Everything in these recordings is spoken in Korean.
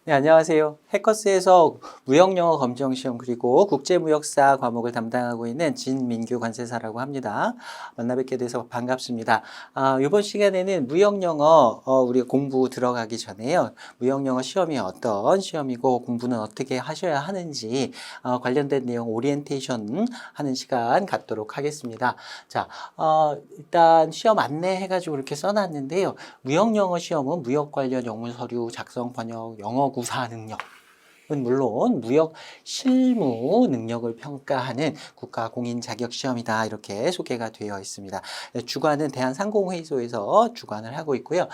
네, 안녕하세요. 해커스에서 무역영어 검정시험 그리고 국제무역사 과목을 담당하고 있는 진민규 관세사라고 합니다. 만나 뵙게 돼서 반갑습니다. 이번 시간에는 무역영어 우리 공부 들어가기 전에요. 무역영어 시험이 어떤 시험이고 공부는 어떻게 하셔야 하는지 관련된 내용 오리엔테이션 하는 시간 갖도록 하겠습니다. 자, 일단 시험 안내해가지고 이렇게 써놨는데요. 무역영어 시험은 무역 관련 영문 서류 작성, 번역, 영어 구사 능력은 물론 무역 실무 능력을 평가하는 국가공인 자격 시험이다. 이렇게 소개가 되어 있습니다. 주관은 대한상공회의소에서 주관을 하고 있고요.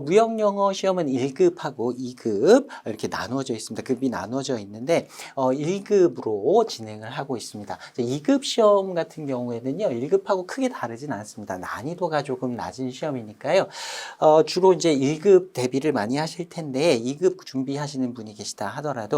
무역영어 시험은 1급하고 2급 이렇게 나누어져 있습니다. 급이 나누어져 있는데 1급으로 진행을 하고 있습니다. 2급 시험 같은 경우에는요. 1급하고 크게 다르진 않습니다. 난이도가 조금 낮은 시험이니까요. 주로 이제 1급 대비를 많이 하실 텐데 2급 준비하시는 분이 계시다 하더라도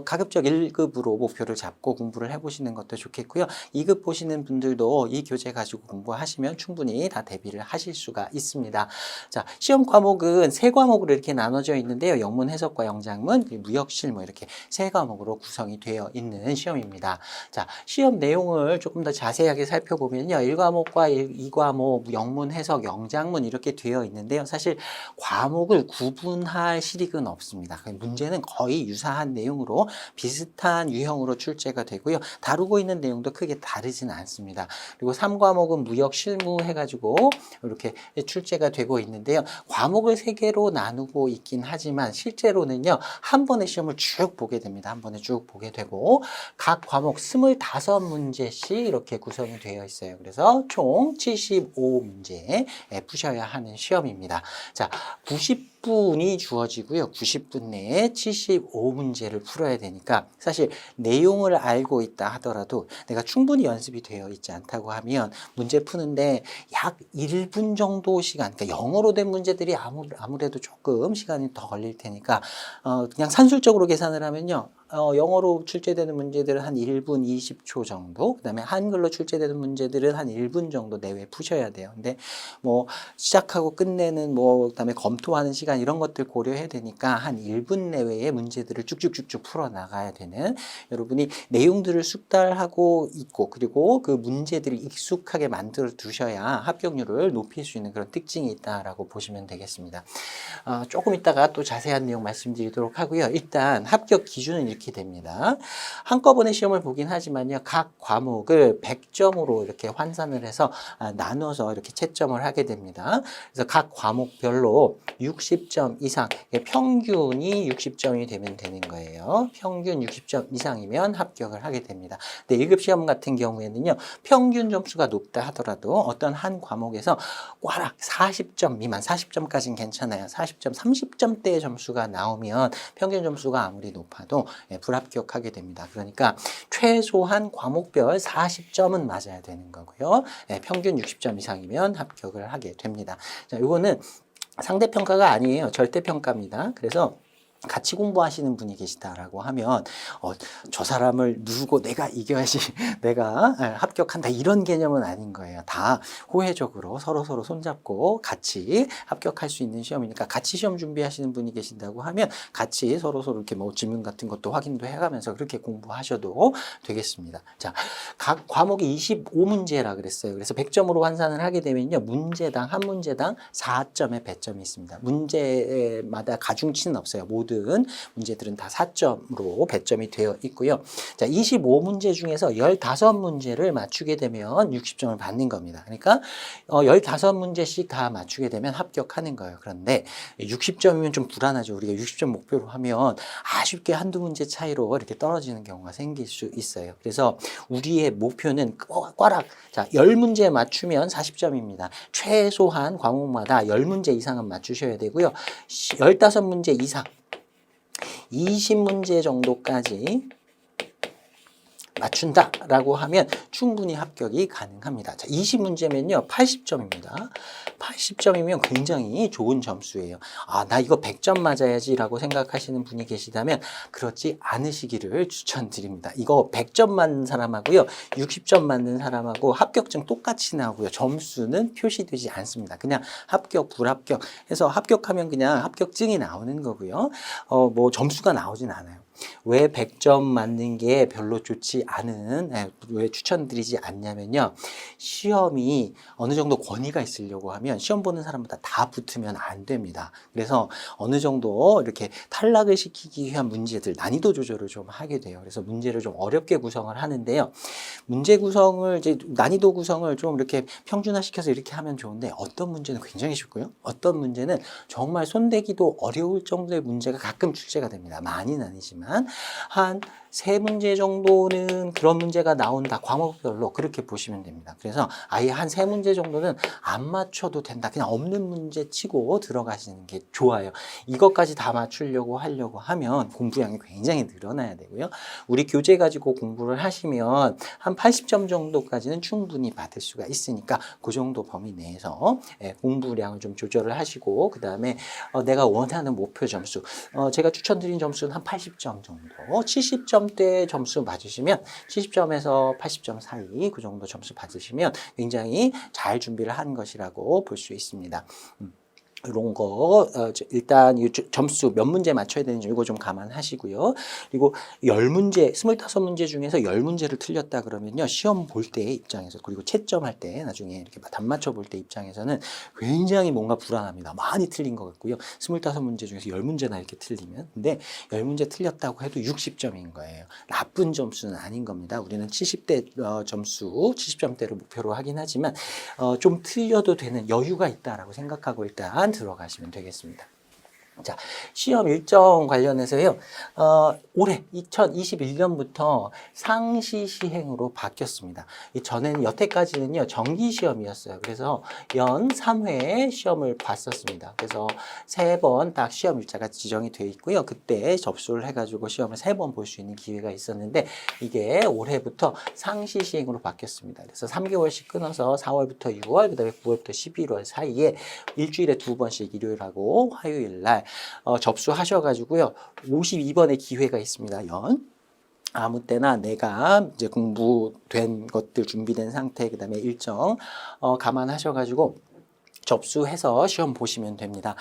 가급적 1급으로 목표를 잡고 공부를 해보시는 것도 좋겠고요. 2급 보시는 분들도 이 교재 가지고 공부하시면 충분히 다 대비를 하실 수가 있습니다. 자, 시험 과목은 3과목으로 이렇게 나눠져 있는데요. 영문 해석과 영작문, 무역 실무 이렇게 3과목으로 구성이 되어 있는 시험입니다. 자, 시험 내용을 조금 더 자세하게 살펴보면요. 1과목과 2과목, 영문 해석, 영작문 이렇게 되어 있는데요. 사실 과목을 구분할 실익은 없습니다. 문제는 거의 유사한 내용으로 비슷한 유형으로 출제가 되고요. 다루고 있는 내용도 크게 다르지는 않습니다. 그리고 3과목은 무역 실무 해가지고 이렇게 출제가 되고 있는데요. 과목을 3개로 나누고 있긴 하지만 실제로는요. 한 번의 시험을 쭉 보게 됩니다. 한 번에 쭉 보게 되고 각 과목 25문제씩 이렇게 구성이 되어 있어요. 그래서 총 75문제 푸셔야 하는 시험입니다. 자, 90분이 주어지고요. 90분 내에 75문제를 풀어야 되니까 사실 내용을 알고 있다 하더라도 내가 충분히 연습이 되어 있지 않다고 하면 문제 푸는데 약 1분 정도 시간, 그러니까 영어로 된 문제들이 아무래도 조금 시간이 더 걸릴 테니까 그냥 산술적으로 계산을 하면요. 영어로 출제되는 문제들은 한 1분 20초 정도, 그 다음에 한글로 출제되는 문제들은 한 1분 정도 내외 푸셔야 돼요. 근데 뭐 시작하고 끝내는 그 다음에 검토하는 시간 이런 것들 고려해야 되니까 한 1분 내외의 문제들을 쭉쭉쭉쭉 풀어 나가야 되는, 여러분이 내용들을 숙달하고 있고 그리고 그 문제들을 익숙하게 만들어 두셔야 합격률을 높일 수 있는 그런 특징이 있다라고 보시면 되겠습니다. 조금 이따가 또 자세한 내용 말씀드리도록 하고요. 일단 합격 기준은 이렇게 됩니다. 한꺼번에 시험을 보긴 하지만요. 각 과목을 100점으로 이렇게 환산을 해서 나눠서 이렇게 채점을 하게 됩니다. 그래서 각 과목별로 60점 이상, 평균이 60점이 되면 되는 거예요. 평균 60점 이상이면 합격을 하게 됩니다. 근데 1급 시험 같은 경우에는요. 평균 점수가 높다 하더라도 어떤 한 과목에서 꽈락 40점 미만, 40점까지는 괜찮아요. 40점, 30점대의 점수가 나오면 평균 점수가 아무리 높아도 불합격하게 됩니다. 그러니까 최소한 과목별 40점은 맞아야 되는 거고요. 평균 60점 이상이면 합격을 하게 됩니다. 자, 이거는 상대평가가 아니에요. 절대평가입니다. 그래서 같이 공부하시는 분이 계시다라고 하면 저 사람을 누르고 내가 이겨야지 내가 합격한다 이런 개념은 아닌 거예요. 다 호혜적으로 서로 손잡고 같이 합격할 수 있는 시험이니까 같이 시험 준비하시는 분이 계신다고 하면 같이 서로 이렇게 뭐 질문 같은 것도 확인도 해가면서 그렇게 공부하셔도 되겠습니다. 자, 각 과목이 25문제라 그랬어요. 그래서 100점으로 환산을 하게 되면요. 문제당 한 문제당 4점의 배점이 있습니다. 문제마다 가중치는 없어요. 모든 문제들은 다 4점으로 배점이 되어 있고요. 자, 25문제 중에서 15문제를 맞추게 되면 60점을 받는 겁니다. 그러니까 15문제씩 다 맞추게 되면 합격하는 거예요. 그런데 60점이면 좀 불안하죠. 우리가 60점 목표로 하면 아쉽게 한두 문제 차이로 이렇게 떨어지는 경우가 생길 수 있어요. 그래서 우리의 목표는 꽈락, 자, 10문제 맞추면 40점입니다. 최소한 과목마다 10문제 이상은 맞추셔야 되고요. 15문제 이상 20문제 정도까지 맞춘다라고 하면 충분히 합격이 가능합니다. 자, 20문제면요. 80점입니다. 80점이면 굉장히 좋은 점수예요. 아, 나 이거 100점 맞아야지라고 생각하시는 분이 계시다면 그렇지 않으시기를 추천드립니다. 이거 100점 맞는 사람하고요. 60점 맞는 사람하고 합격증 똑같이 나오고요. 점수는 표시되지 않습니다. 그냥 합격, 불합격 해서 합격하면 그냥 합격증이 나오는 거고요. 뭐 점수가 나오진 않아요. 왜 100점 맞는 게 별로 좋지 않은, 왜 추천드리지 않냐면요. 시험이 어느 정도 권위가 있으려고 하면 시험 보는 사람보다 다 붙으면 안 됩니다. 그래서 어느 정도 이렇게 탈락을 시키기 위한 문제들, 난이도 조절을 좀 하게 돼요. 그래서 문제를 좀 어렵게 구성을 하는데요. 문제 구성을, 이제 난이도 구성을 좀 이렇게 평준화시켜서 이렇게 하면 좋은데 어떤 문제는 굉장히 쉽고요. 어떤 문제는 정말 손대기도 어려울 정도의 문제가 가끔 출제가 됩니다. 많이는 아니지만. 한 3문제 정도는 그런 문제가 나온다. 과목별로 그렇게 보시면 됩니다. 그래서 아예 한 3문제 정도는 안 맞춰도 된다. 그냥 없는 문제 치고 들어가시는 게 좋아요. 이것까지 다 맞추려고 하려고 하면 공부량이 굉장히 늘어나야 되고요. 우리 교재 가지고 공부를 하시면 한 80점 정도까지는 충분히 받을 수가 있으니까 그 정도 범위 내에서 공부량을 좀 조절을 하시고 그 다음에 내가 원하는 목표 점수 제가 추천드린 점수는 한 80점 정도 70점대 점수 받으시면 70점에서 80점 사이 그 정도 점수 받으시면 굉장히 잘 준비를 한 것이라고 볼 수 있습니다. 이런 거 일단 이 점수 몇 문제 맞춰야 되는지 이거 좀 감안하시고요. 그리고 10문제, 25문제 중에서 10문제를 틀렸다 그러면요. 시험 볼 때의 입장에서 그리고 채점할 때 나중에 이렇게 답 맞춰 볼 때 입장에서는 굉장히 뭔가 불안합니다. 많이 틀린 것 같고요. 25문제 중에서 10문제나 이렇게 틀리면 근데 10문제 틀렸다고 해도 60점인 거예요. 나쁜 점수는 아닌 겁니다. 우리는 70대 점수, 70점대를 목표로 하긴 하지만 좀 틀려도 되는 여유가 있다라고 생각하고 일단 들어가시면 되겠습니다. 자, 시험 일정 관련해서요. 올해 2021년부터 상시 시행으로 바뀌었습니다. 전에는 여태까지는요 정기 시험이었어요. 그래서 연 3회 시험을 봤었습니다. 그래서 3번 딱 시험 일자가 지정이 되어 있고요. 그때 접수를 해가지고 시험을 3번 볼 수 있는 기회가 있었는데 이게 올해부터 상시 시행으로 바뀌었습니다. 그래서 3개월씩 끊어서 4월부터 6월, 그다음에 9월부터 11월 사이에 일주일에 2번씩 일요일하고 화요일 날 접수하셔가지고요. 52번의 기회가 있습니다. 아무 때나 내가 이제 공부된 것들 준비된 상태, 그 다음에 일정 감안하셔가지고 접수해서 시험 보시면 됩니다.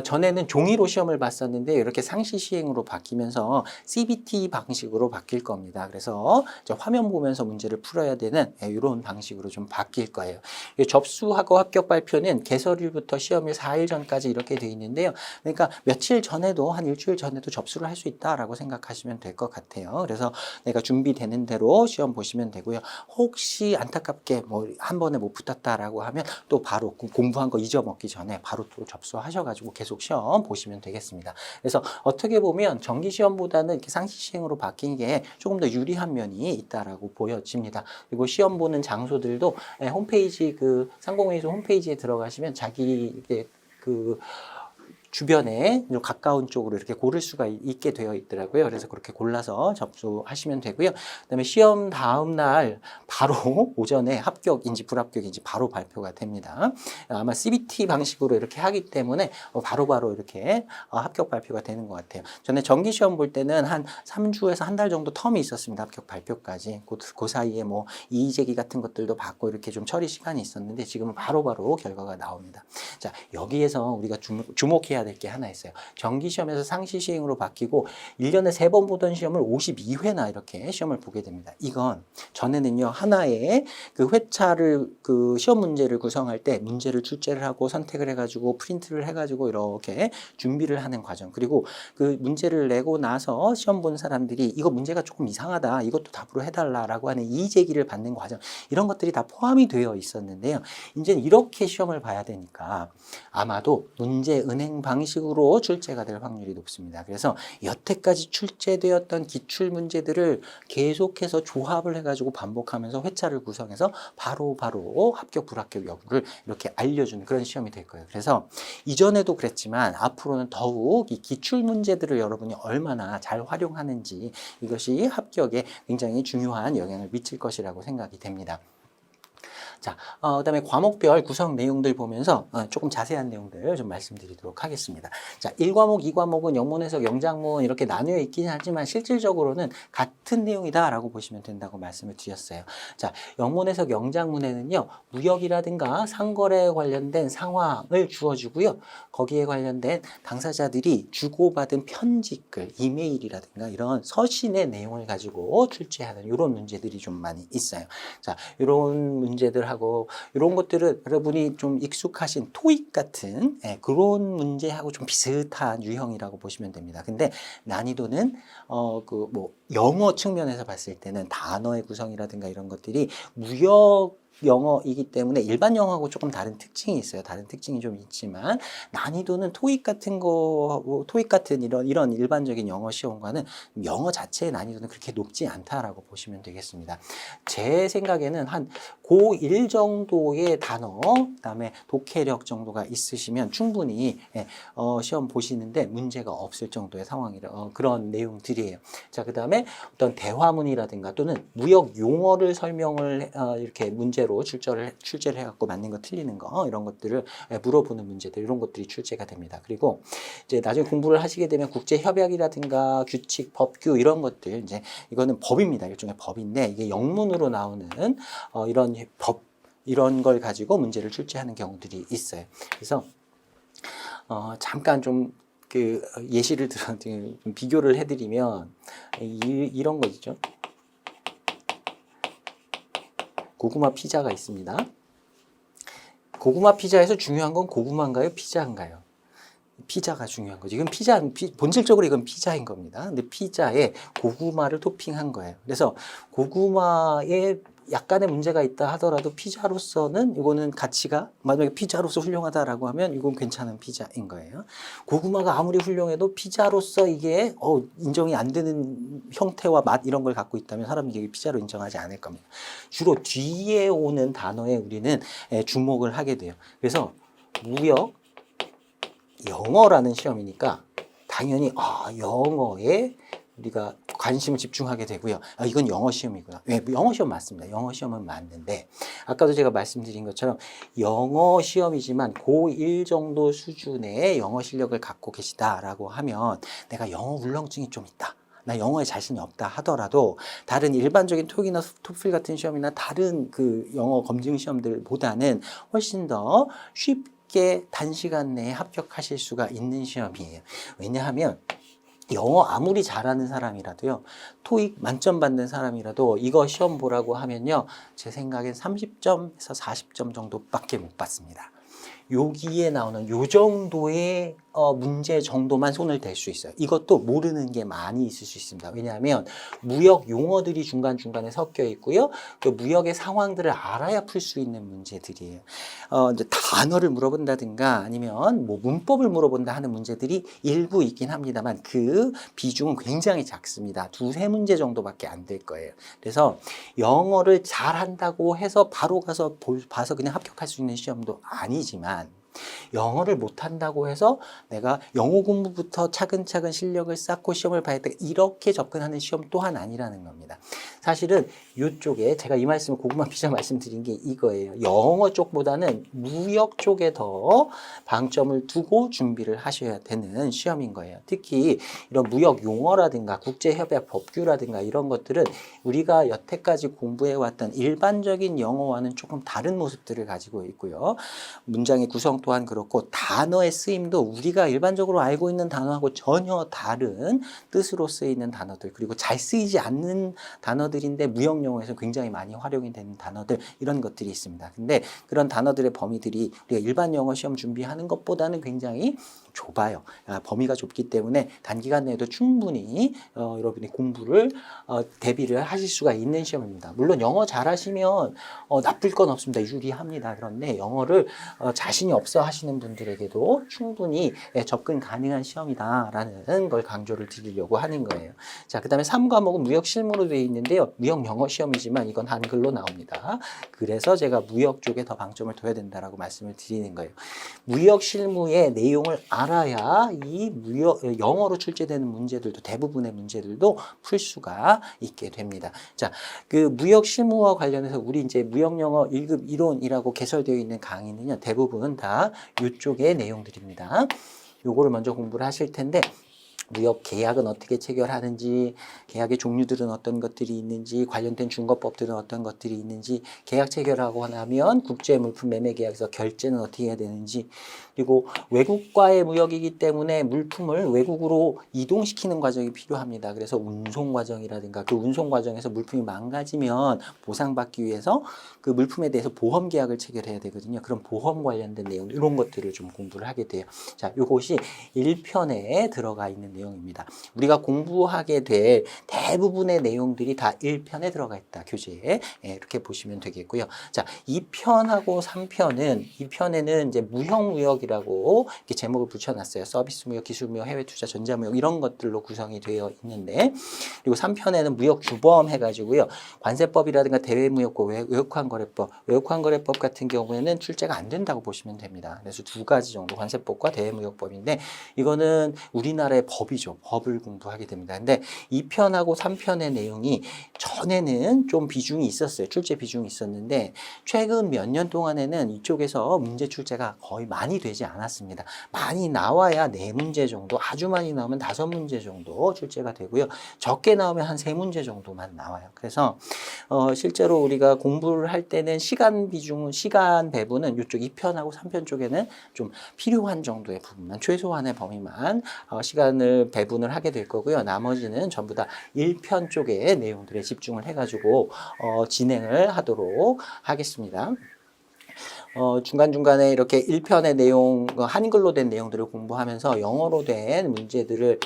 전에는 종이로 시험을 봤었는데 이렇게 상시 시행으로 바뀌면서 CBT 방식으로 바뀔 겁니다. 그래서 이제 화면 보면서 문제를 풀어야 되는 이런 방식으로 좀 바뀔 거예요. 접수하고 합격 발표는 개설일부터 시험일 4일 전까지 이렇게 돼 있는데요. 그러니까 며칠 전에도 한 일주일 전에도 접수를 할 수 있다라고 생각하시면 될 것 같아요. 그래서 내가 준비되는 대로 시험 보시면 되고요. 혹시 안타깝게 뭐 한 번에 못 붙었다라고 하면 또 바로 공부한 거 잊어먹기 전에 바로 또 접수하셔가지고 계속 시험 보시면 되겠습니다. 그래서 어떻게 보면 정기 시험보다는 이렇게 상시 시행으로 바뀐 게 조금 더 유리한 면이 있다라고 보여집니다. 그리고 시험 보는 장소들도 홈페이지 상공회의소 홈페이지에 들어가시면 자기 주변에 가까운 쪽으로 이렇게 고를 수가 있게 되어 있더라고요. 그래서 그렇게 골라서 접수하시면 되고요. 그다음에 시험 다음 날 바로 오전에 합격인지 불합격인지 바로 발표가 됩니다. 아마 CBT 방식으로 이렇게 하기 때문에 바로바로 이렇게 합격 발표가 되는 것 같아요. 전에 정기 시험 볼 때는 한 3주에서 한 달 정도 텀이 있었습니다. 합격 발표까지. 그 사이에 뭐 이의제기 같은 것들도 받고 이렇게 좀 처리 시간이 있었는데 지금은 바로바로 결과가 나옵니다. 자, 여기에서 우리가 주목해야 될 게 하나 있어요. 정기 시험에서 상시 시행으로 바뀌고 1년에 3번 보던 시험을 52회나 이렇게 시험을 보게 됩니다. 이건 전에는요. 하나의 회차를 시험 문제를 구성할 때 문제를 출제를 하고 선택을 해가지고 프린트를 해가지고 이렇게 준비를 하는 과정. 그리고 그 문제를 내고 나서 시험 본 사람들이 이거 문제가 조금 이상하다. 이것도 답으로 해달라라고 하는 이의제기를 받는 과정. 이런 것들이 다 포함이 되어 있었는데요. 이제는 이렇게 시험을 봐야 되니까 아마도 문제 은행 방 방식으로 출제가 될 확률이 높습니다. 그래서 여태까지 출제되었던 기출 문제들을 계속해서 조합을 해가지고 반복하면서 회차를 구성해서 바로 합격 불합격 여부를 이렇게 알려주는 그런 시험이 될 거예요. 그래서 이전에도 그랬지만 앞으로는 더욱 이 기출 문제들을 여러분이 얼마나 잘 활용하는지 이것이 합격에 굉장히 중요한 영향을 미칠 것이라고 생각이 됩니다. 자, 그다음에 과목별 구성 내용들 보면서 조금 자세한 내용들 좀 말씀드리도록 하겠습니다. 자, 1과목, 2과목은 영문 해석, 영작문 이렇게 나뉘어 있긴 하지만 실질적으로는 같은 내용이다라고 보시면 된다고 말씀을 드렸어요. 자, 영문 해석, 영작문에는요, 무역이라든가 상거래에 관련된 상황을 주어주고요. 거기에 관련된 당사자들이 주고받은 편지글, 이메일이라든가 이런 서신의 내용을 가지고 출제하는 이런 문제들이 좀 많이 있어요. 자, 이런 문제들하고 이런 것들은 여러분이 좀 익숙하신 토익 같은 그런 문제하고 좀 비슷한 유형이라고 보시면 됩니다. 근데 난이도는 영어 측면에서 봤을 때는 단어의 구성이라든가 이런 것들이 무역 영어이기 때문에 일반 영어하고 조금 다른 특징이 있어요. 다른 특징이 좀 있지만 난이도는 토익 같은 이런 일반적인 영어 시험과는 영어 자체의 난이도는 그렇게 높지 않다라고 보시면 되겠습니다. 제 생각에는 한 고1 정도의 단어, 그다음에 독해력 정도가 있으시면 충분히 시험 보시는데 문제가 없을 정도의 상황이라 그런 내용들이에요. 자, 그다음에 어떤 대화문이라든가 또는 무역 용어를 설명을 이렇게 문제로 출제를 해갖고 맞는 거 틀리는 거 이런 것들을 물어보는 문제들 이런 것들이 출제가 됩니다. 그리고 이제 나중에 공부를 하시게 되면 국제 협약이라든가 규칙, 법규 이런 것들 이제 이거는 법입니다. 일종의 법인데 이게 영문으로 나오는 이런 법 이런 걸 가지고 문제를 출제하는 경우들이 있어요. 그래서 잠깐 좀 예시를 들어 비교를 해드리면 이런 거죠. 고구마 피자가 있습니다. 고구마 피자에서 중요한 건 고구마인가요? 피자인가요? 피자가 중요한 거죠. 이건 본질적으로 이건 피자인 겁니다. 근데 피자에 고구마를 토핑한 거예요. 그래서 고구마에 약간의 문제가 있다 하더라도 피자로서는 이거는 가치가 만약에 피자로서 훌륭하다라고 하면 이건 괜찮은 피자인 거예요. 고구마가 아무리 훌륭해도 피자로서 이게 인정이 안 되는 형태와 맛 이런 걸 갖고 있다면 사람들이 피자로 인정하지 않을 겁니다. 주로 뒤에 오는 단어에 우리는 주목을 하게 돼요. 그래서 무역, 영어라는 시험이니까 당연히 영어에 우리가 관심을 집중하게 되고요. 이건 영어 시험이구나. 왜? 영어 시험 맞습니다. 영어 시험은 맞는데 아까도 제가 말씀드린 것처럼 영어 시험이지만 고1 정도 수준의 영어 실력을 갖고 계시다라고 하면 내가 영어 울렁증이 좀 있다. 나 영어에 자신이 없다 하더라도 다른 일반적인 토익이나 토플 같은 시험이나 다른 그 영어 검증 시험들보다는 훨씬 더 쉽게 단시간 내에 합격하실 수가 있는 시험이에요. 왜냐하면 영어 아무리 잘하는 사람이라도요, 토익 만점 받는 사람이라도 이거 시험 보라고 하면요, 제 생각엔 30점에서 40점 정도밖에 못 받습니다. 여기에 나오는 요 정도의 문제 정도만 손을 댈 수 있어요. 이것도 모르는 게 많이 있을 수 있습니다. 왜냐하면 무역 용어들이 중간중간에 섞여 있고요. 그 무역의 상황들을 알아야 풀 수 있는 문제들이에요. 이제 단어를 물어본다든가 아니면 뭐 문법을 물어본다 하는 문제들이 일부 있긴 합니다만 그 비중은 굉장히 작습니다. 2-3문제 정도밖에 안 될 거예요. 그래서 영어를 잘한다고 해서 바로 가서 봐서 그냥 합격할 수 있는 시험도 아니지만 영어를 못한다고 해서 내가 영어 공부부터 차근차근 실력을 쌓고 시험을 봐야 돼 이렇게 접근하는 시험 또한 아니라는 겁니다. 사실은 이쪽에 제가 이 말씀을 고구마 피자 말씀드린 게 이거예요. 영어 쪽보다는 무역 쪽에 더 방점을 두고 준비를 하셔야 되는 시험인 거예요. 특히 이런 무역 용어라든가 국제협약 법규라든가 이런 것들은 우리가 여태까지 공부해왔던 일반적인 영어와는 조금 다른 모습들을 가지고 있고요. 문장의 구성 또한 그렇고 단어의 쓰임도 우리가 일반적으로 알고 있는 단어하고 전혀 다른 뜻으로 쓰이는 단어들 그리고 잘 쓰이지 않는 단어들 단어들인데 무역 용어에서 굉장히 많이 활용이 되는 단어들 이런 것들이 있습니다. 근데 그런 단어들의 범위들이 우리가 일반 영어 시험 준비하는 것보다는 굉장히 좁아요. 범위가 좁기 때문에 단기간 내에도 충분히 여러분이 공부를 대비를 하실 수가 있는 시험입니다. 물론 영어 잘하시면 나쁠 건 없습니다. 유리합니다. 그런데 영어를 자신이 없어 하시는 분들에게도 충분히 접근 가능한 시험이다라는 걸 강조를 드리려고 하는 거예요. 자, 그 다음에 3과목은 무역 실무로 되어 있는데요. 무역 영어 시험이지만 이건 한글로 나옵니다. 그래서 제가 무역 쪽에 더 방점을 둬야 된다라고 말씀을 드리는 거예요. 무역 실무의 내용을 알아야 이 영어로 출제되는 문제들도 대부분의 문제들도 풀 수가 있게 됩니다. 자, 그 무역 실무와 관련해서 우리 이제 무역 영어 1급 이론이라고 개설되어 있는 강의는요, 대부분 다 이쪽의 내용들입니다. 요거를 먼저 공부를 하실 텐데, 무역 계약은 어떻게 체결하는지, 계약의 종류들은 어떤 것들이 있는지, 관련된 중거법들은 어떤 것들이 있는지, 계약 체결하고 나면 국제 물품 매매 계약에서 결제는 어떻게 해야 되는지, 그리고 외국과의 무역이기 때문에 물품을 외국으로 이동시키는 과정이 필요합니다. 그래서 운송 과정이라든가 그 운송 과정에서 물품이 망가지면 보상받기 위해서 그 물품에 대해서 보험 계약을 체결해야 되거든요. 그런 보험 관련된 내용, 이런 것들을 좀 공부를 하게 돼요. 자, 이것이 1편에 들어가 있는 내용입니다. 우리가 공부하게 될 대부분의 내용들이 다 1편에 들어가 있다. 교재에. 이렇게 보시면 되겠고요. 자, 2편하고 3편은 2편에는 이제 무형무역이라고 이렇게 제목을 붙여놨어요. 서비스 무역, 기술 무역, 해외 투자, 전자 무역 이런 것들로 구성이 되어 있는데, 그리고 3편에는 무역 규범 해가지고요. 관세법이라든가 대외무역법, 외국환거래법, 외국환거래법 같은 경우에는 출제가 안 된다고 보시면 됩니다. 그래서 두 가지 정도 관세법과 대외무역법인데, 이거는 우리나라의 법이죠. 법을 공부하게 됩니다. 근데 2편하고 3편의 내용이 전에는 좀 비중이 있었어요. 출제 비중이 있었는데 최근 몇 년 동안에는 이쪽에서 문제 출제가 거의 많이 되지 않았습니다. 많이 나와야 4문제 정도, 아주 많이 나오면 5문제 정도 출제가 되고요. 적게 나오면 한 3문제 정도만 나와요. 그래서 실제로 우리가 공부를 할 때는 시간 배분은 이쪽 2편하고 3편 쪽에는 좀 필요한 정도의 부분만, 최소한의 범위만 시간을 배분을 하게 될 거고요. 나머지는 전부 다 1편 쪽의 내용들에 집중을 해가지고 진행을 하도록 하겠습니다. 중간중간에 이렇게 1편의 내용, 한글로 된 내용들을 공부하면서 영어로 된 문제들을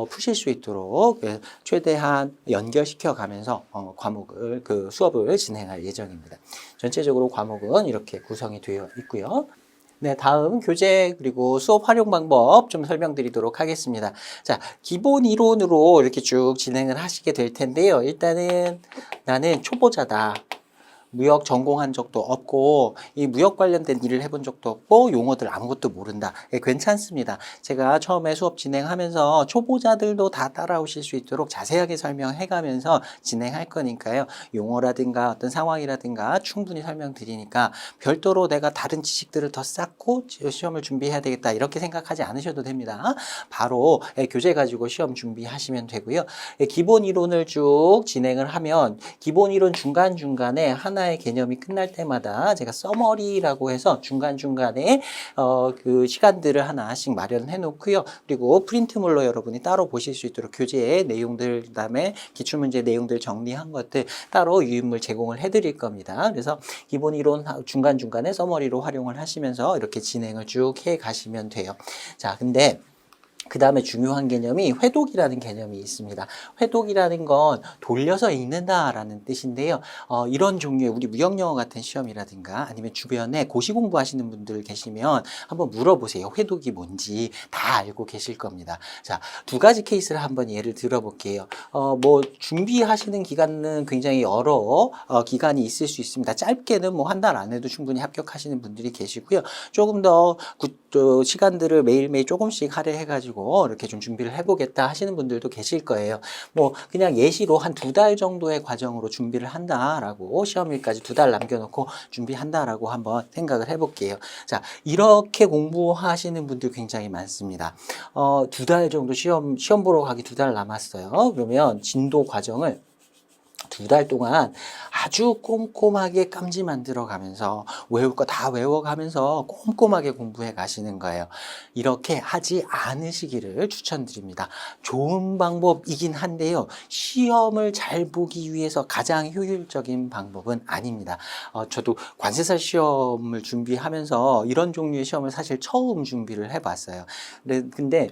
푸실 수 있도록 최대한 연결시켜 가면서 수업을 진행할 예정입니다. 전체적으로 과목은 이렇게 구성이 되어 있고요. 네, 다음 교재 그리고 수업 활용 방법 좀 설명드리도록 하겠습니다. 자, 기본 이론으로 이렇게 쭉 진행을 하시게 될 텐데요. 일단은 나는 초보자다. 무역 전공한 적도 없고 이 무역 관련된 일을 해본 적도 없고 용어들 아무것도 모른다. 괜찮습니다. 제가 처음에 수업 진행하면서 초보자들도 다 따라오실 수 있도록 자세하게 설명해가면서 진행할 거니까요. 용어라든가 어떤 상황이라든가 충분히 설명드리니까 별도로 내가 다른 지식들을 더 쌓고 시험을 준비해야 되겠다 이렇게 생각하지 않으셔도 됩니다. 바로 교재 가지고 시험 준비하시면 되고요. 기본 이론을 쭉 진행을 하면 기본 이론 중간중간에 하나의 개념이 끝날 때마다 제가 서머리라고 해서 중간중간에 그 시간들을 하나씩 마련해 놓고요. 그리고 프린트물로 여러분이 따로 보실 수 있도록 교재의 내용들, 그다음에 기출문제 내용들 정리한 것들 따로 유인물 제공을 해드릴 겁니다. 그래서 기본 이론 중간중간에 서머리로 활용을 하시면서 이렇게 진행을 쭉 해 가시면 돼요. 자, 근데 그 다음에 중요한 개념이 회독이라는 개념이 있습니다. 회독이라는 건 돌려서 읽는다라는 뜻인데요. 이런 종류의 우리 무역영어 같은 시험이라든가 아니면 주변에 고시 공부하시는 분들 계시면 한번 물어보세요. 회독이 뭔지 다 알고 계실 겁니다. 자, 두 가지 케이스를 한번 예를 들어볼게요. 뭐 준비하시는 기간은 굉장히 여러 기간이 있을 수 있습니다. 짧게는 뭐 한 달 안에도 충분히 합격하시는 분들이 계시고요. 조금 더 시간들을 매일매일 조금씩 할애해가지고 이렇게 좀 준비를 해보겠다 하시는 분들도 계실 거예요. 뭐 그냥 예시로 한 2달 정도의 과정으로 준비를 한다라고 시험일까지 2달 남겨놓고 준비한다라고 한번 생각을 해볼게요. 자, 이렇게 공부하시는 분들 굉장히 많습니다. 2달 정도 시험 보러 가기 2달 남았어요. 그러면 진도 과정을 두 달 동안 아주 꼼꼼하게 깜지 만들어 가면서 외울 거 다 외워가면서 꼼꼼하게 공부해 가시는 거예요. 이렇게 하지 않으시기를 추천드립니다. 좋은 방법이긴 한데요. 시험을 잘 보기 위해서 가장 효율적인 방법은 아닙니다. 저도 관세사 시험을 준비하면서 이런 종류의 시험을 사실 처음 준비를 해봤어요. 근데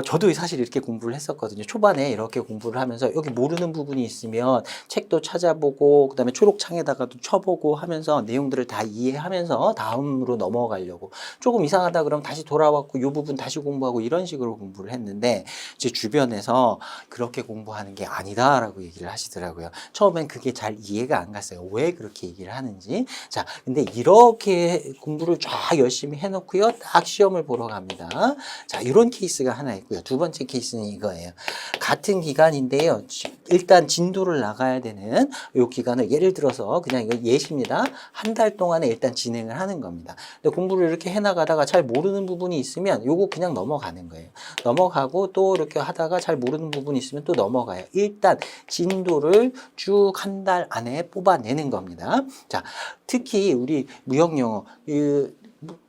저도 사실 이렇게 공부를 했었거든요. 초반에 이렇게 공부를 하면서 여기 모르는 부분이 있으면 책도 찾아보고 그다음에 초록창에다가도 쳐보고 하면서 내용들을 다 이해하면서 다음으로 넘어가려고 조금 이상하다 그러면 다시 돌아왔고 이 부분 다시 공부하고 이런 식으로 공부를 했는데 제 주변에서 그렇게 공부하는 게 아니다라고 얘기를 하시더라고요. 처음엔 그게 잘 이해가 안 갔어요. 왜 그렇게 얘기를 하는지. 자, 근데 이렇게 공부를 쫙 열심히 해놓고요. 딱 시험을 보러 갑니다. 자, 이런 케이스가 하나 있고요. 두 번째 케이스는 이거예요. 같은 기간인데요. 일단 진도를 나가야 되는 이 기간을 예를 들어서 그냥 이거 예시입니다. 한 달 동안에 일단 진행을 하는 겁니다. 근데 공부를 이렇게 해나가다가 잘 모르는 부분이 있으면 요거 그냥 넘어가는 거예요. 넘어가고 또 이렇게 하다가 잘 모르는 부분이 있으면 또 넘어가요. 일단 진도를 쭉 한 달 안에 뽑아내는 겁니다. 자, 특히 우리 무역영어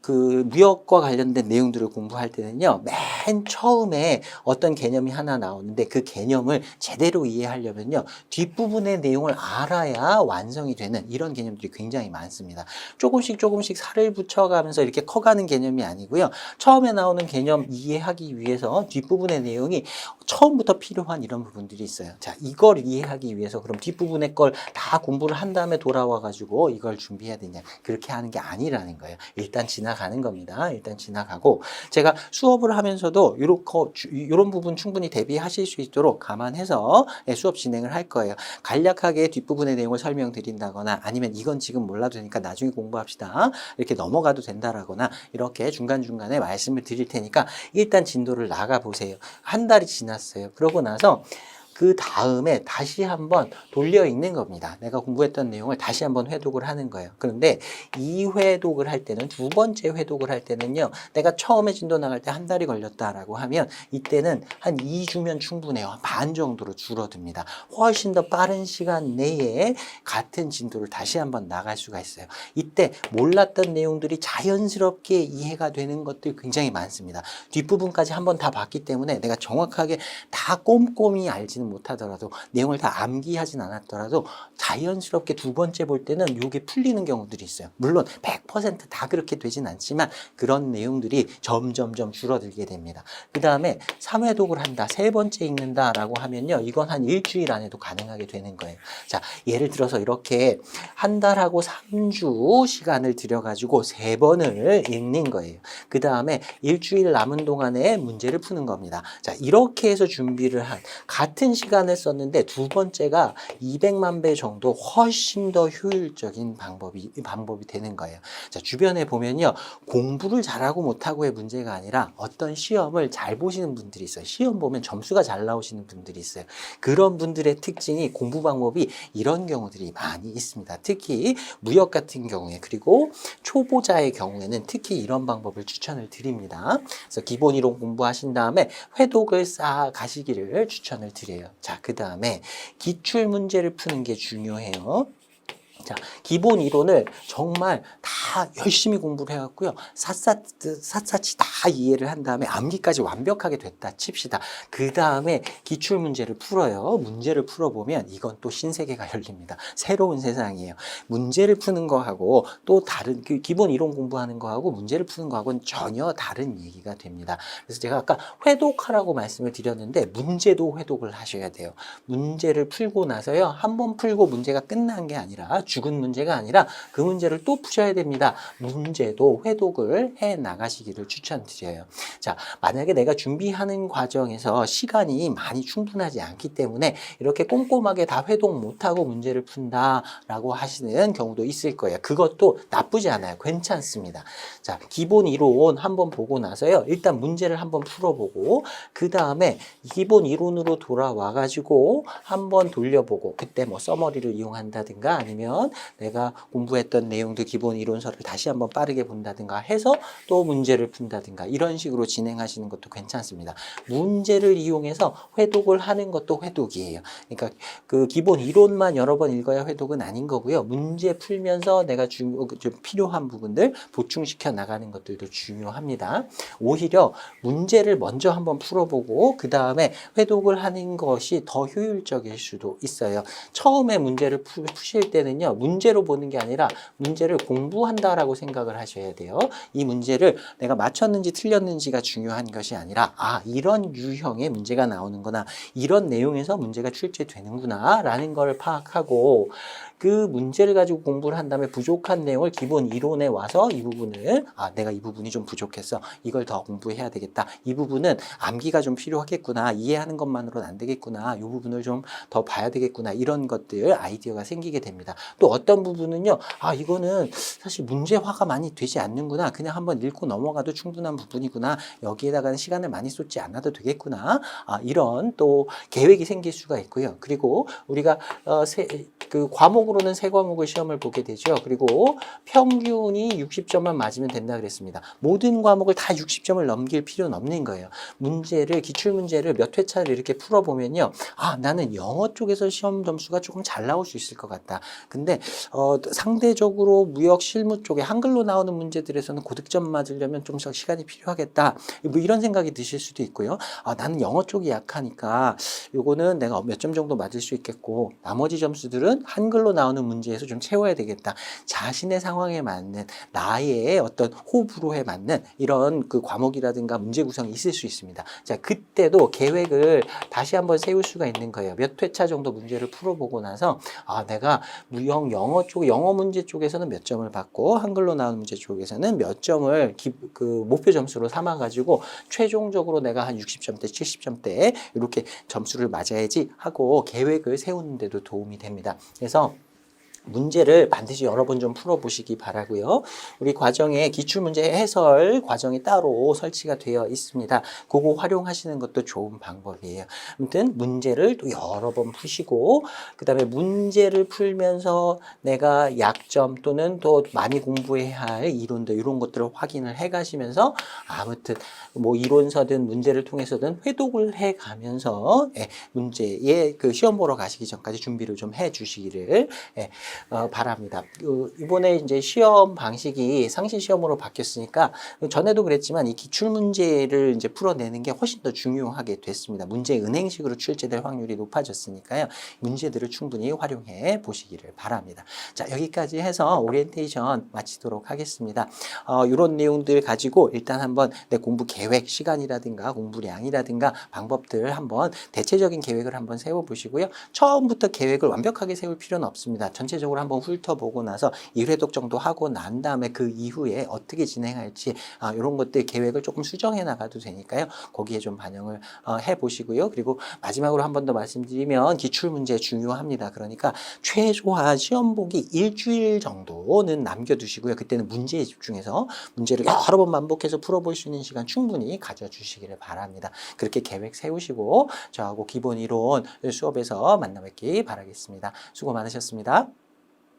그 무역과 관련된 내용들을 공부할 때는요, 맨 처음에 어떤 개념이 하나 나오는데 그 개념을 제대로 이해하려면요, 뒷부분의 내용을 알아야 완성이 되는 이런 개념들이 굉장히 많습니다. 조금씩 살을 붙여가면서 이렇게 커가는 개념이 아니고요, 처음에 나오는 개념 이해하기 위해서 뒷부분의 내용이 처음부터 필요한 이런 부분들이 있어요. 자, 이걸 이해하기 위해서 그럼 뒷부분의 걸 다 공부를 한 다음에 돌아와가지고 이걸 준비해야 되냐, 그렇게 하는 게 아니라는 거예요. 일단 지나가는 겁니다. 일단 지나가고 제가 수업을 하면서도 이런 부분 충분히 대비하실 수 있도록 감안해서 수업 진행을 할 거예요. 간략하게 뒷부분의 내용을 설명드린다거나 아니면 이건 지금 몰라도 되니까 나중에 공부합시다. 이렇게 넘어가도 된다라거나 이렇게 중간중간에 말씀을 드릴 테니까 일단 진도를 나가 보세요. 한 달이 지났어요. 그러고 나서 그 다음에 다시 한번 돌려 읽는 겁니다. 내가 공부했던 내용을 다시 한번 회독을 하는 거예요. 그런데 이 회독을 할 때는, 두 번째 회독을 할 때는요, 내가 처음에 진도 나갈 때 한 달이 걸렸다라고 하면 이때는 한 2주면 충분해요. 반 정도로 줄어듭니다. 훨씬 더 빠른 시간 내에 같은 진도를 다시 한번 나갈 수가 있어요. 이때 몰랐던 내용들이 자연스럽게 이해가 되는 것들이 굉장히 많습니다. 뒷부분까지 한번 다 봤기 때문에 내가 정확하게 다 꼼꼼히 알지는 못하더라도 내용을 다 암기하진 않았더라도 자연스럽게 두 번째 볼 때는 이게 풀리는 경우들이 있어요. 물론 100%다 그렇게 되진 않지만 그런 내용들이 점점점 줄어들게 됩니다. 그 다음에 3회독을 한다, 세 번째 읽는다라고 하면요, 이건 한 일주일 안에도 가능하게 되는 거예요. 자, 예를 들어서 이렇게 한 달하고 3주 시간을 들여가지고 세 번을 읽는 거예요. 그 다음에 일주일 남은 동안에 문제를 푸는 겁니다. 자, 이렇게 해서 준비를 한 같은 시간을 썼는데 두 번째가 200만 배 정도 훨씬 더 효율적인 방법이 되는 거예요. 자, 주변에 보면요, 공부를 잘하고 못하고의 문제가 아니라 어떤 시험을 잘 보시는 분들이 있어요. 시험 보면 점수가 잘 나오시는 분들이 있어요. 그런 분들의 특징이 공부 방법이 이런 경우들이 많이 있습니다. 특히 무역 같은 경우에, 그리고 초보자의 경우에는 특히 이런 방법을 추천을 드립니다. 그래서 기본 이론 공부하신 다음에 회독을 쌓아 가시기를 추천을 드려요. 자, 그 다음에 기출 문제를 푸는 게 중요해요. 자, 기본 이론을 정말 다 열심히 공부를 해갖고요, 샅샅이 다 이해를 한 다음에 암기까지 완벽하게 됐다 칩시다. 그 다음에 기출 문제를 풀어요. 문제를 풀어보면 이건 또 신세계가 열립니다. 새로운 세상이에요. 문제를 푸는 거하고 또 다른, 기본 이론 공부하는 거하고 문제를 푸는 거하고는 전혀 다른 얘기가 됩니다. 그래서 제가 아까 회독하라고 말씀을 드렸는데 문제도 회독을 하셔야 돼요. 문제를 풀고 나서요, 한 번 풀고 문제가 끝난 게 아니라, 죽은 문제가 아니라 그 문제를 또 푸셔야 됩니다. 문제도 회독을 해 나가시기를 추천드려요. 자, 만약에 내가 준비하는 과정에서 시간이 많이 충분하지 않기 때문에 이렇게 꼼꼼하게 다 회독 못하고 문제를 푼다라고 하시는 경우도 있을 거예요. 그것도 나쁘지 않아요. 괜찮습니다. 자, 기본 이론 한번 보고 나서요, 일단 문제를 한번 풀어보고 그 다음에 기본 이론으로 돌아와 가지고 한번 돌려보고, 그때 뭐 서머리를 이용한다든가 아니면 한번 내가 공부했던 내용들 기본 이론서를 다시 한번 빠르게 본다든가 해서 또 문제를 푼다든가 이런 식으로 진행하시는 것도 괜찮습니다. 문제를 이용해서 회독을 하는 것도 회독이에요. 그러니까 그 기본 이론만 여러 번 읽어야 회독은 아닌 거고요. 문제 풀면서 내가 좀 필요한 부분들 보충시켜 나가는 것들도 중요합니다. 오히려 문제를 먼저 한번 풀어보고 그 다음에 회독을 하는 것이 더 효율적일 수도 있어요. 처음에 문제를 푸실 때는요. 문제로 보는 게 아니라 문제를 공부한다라고 생각을 하셔야 돼요. 이 문제를 내가 맞췄는지 틀렸는지가 중요한 것이 아니라 이런 유형의 문제가 나오는구나. 이런 내용에서 문제가 출제되는구나 라는 걸 파악하고 그 문제를 가지고 공부를 한 다음에 부족한 내용을 기본 이론에 와서 이 부분을 내가 이 부분이 좀 부족했어. 이걸 더 공부해야 되겠다. 이 부분은 암기가 좀 필요하겠구나. 이해하는 것만으로는 안 되겠구나. 이 부분을 좀 더 봐야 되겠구나. 이런 것들 아이디어가 생기게 됩니다. 또 어떤 부분은요. 이거는 사실 문제화가 많이 되지 않는구나. 그냥 한번 읽고 넘어가도 충분한 부분이구나. 여기에다가는 시간을 많이 쏟지 않아도 되겠구나. 이런 또 계획이 생길 수가 있고요. 그리고 우리가 그 과목으로는 세 과목을 시험을 보게 되죠. 그리고 평균이 60점만 맞으면 된다 그랬습니다. 모든 과목을 다 60점을 넘길 필요는 없는 거예요. 문제를 기출문제를 몇 회차를 이렇게 풀어보면요. 나는 영어 쪽에서 시험 점수가 조금 잘 나올 수 있을 것 같다. 근데 상대적으로 무역 실무 쪽에 한글로 나오는 문제들에서는 고득점 맞으려면 좀 시간이 필요하겠다. 뭐 이런 생각이 드실 수도 있고요. 나는 영어 쪽이 약하니까 요거는 내가 몇 점 정도 맞을 수 있겠고 나머지 점수들은 한글로 나오는 문제에서 좀 채워야 되겠다. 자신의 상황에 맞는 나의 어떤 호불호에 맞는 이런 그 과목이라든가 문제 구성이 있을 수 있습니다. 자, 그때도 계획을 다시 한번 세울 수가 있는 거예요. 몇 회차 정도 문제를 풀어보고 나서 내가 무역 영어 쪽 영어 문제 쪽에서는 몇 점을 받고 한글로 나오는 문제 쪽에서는 몇 점을 그 목표 점수로 삼아 가지고 최종적으로 내가 한 60점대, 70점대 이렇게 점수를 맞아야지 하고 계획을 세우는 데도 도움이 됩니다. 그래서 문제를 반드시 여러 번 좀 풀어보시기 바라고요. 우리 과정에 기출문제 해설 과정이 따로 설치가 되어 있습니다. 그거 활용하시는 것도 좋은 방법이에요. 아무튼 문제를 또 여러 번 푸시고 그 다음에 문제를 풀면서 내가 약점 또는 또 많이 공부해야 할 이론들 이런 것들을 확인을 해 가시면서 아무튼 뭐 이론서든 문제를 통해서든 회독을 해 가면서 문제에 그 시험 보러 가시기 전까지 준비를 좀 해 주시기를 바랍니다. 이번에 이제 시험 방식이 상시 시험으로 바뀌었으니까 전에도 그랬지만 이 기출 문제를 이제 풀어내는 게 훨씬 더 중요하게 됐습니다. 문제 은행식으로 출제될 확률이 높아졌으니까요. 문제들을 충분히 활용해 보시기를 바랍니다. 자, 여기까지 해서 오리엔테이션 마치도록 하겠습니다. 이런 내용들 가지고 일단 한번 내 공부 계획, 시간이라든가 공부량이라든가 방법들 한번 대체적인 계획을 한번 세워보시고요. 처음부터 계획을 완벽하게 세울 필요는 없습니다. 전체적으로 한번 훑어보고 나서 1회독 정도 하고 난 다음에 그 이후에 어떻게 진행할지 이런 것들 계획을 조금 수정해 나가도 되니까요. 거기에 좀 반영을 해보시고요. 그리고 마지막으로 한 번 더 말씀드리면 기출문제 중요합니다. 그러니까 최소한 시험 보기 일주일 정도는 남겨두시고요. 그때는 문제에 집중해서 문제를 여러 번 반복해서 풀어볼 수 있는 시간 충분히 가져주시기를 바랍니다. 그렇게 계획 세우시고 저하고 기본 이론 수업에서 만나 뵙기 바라겠습니다. 수고 많으셨습니다.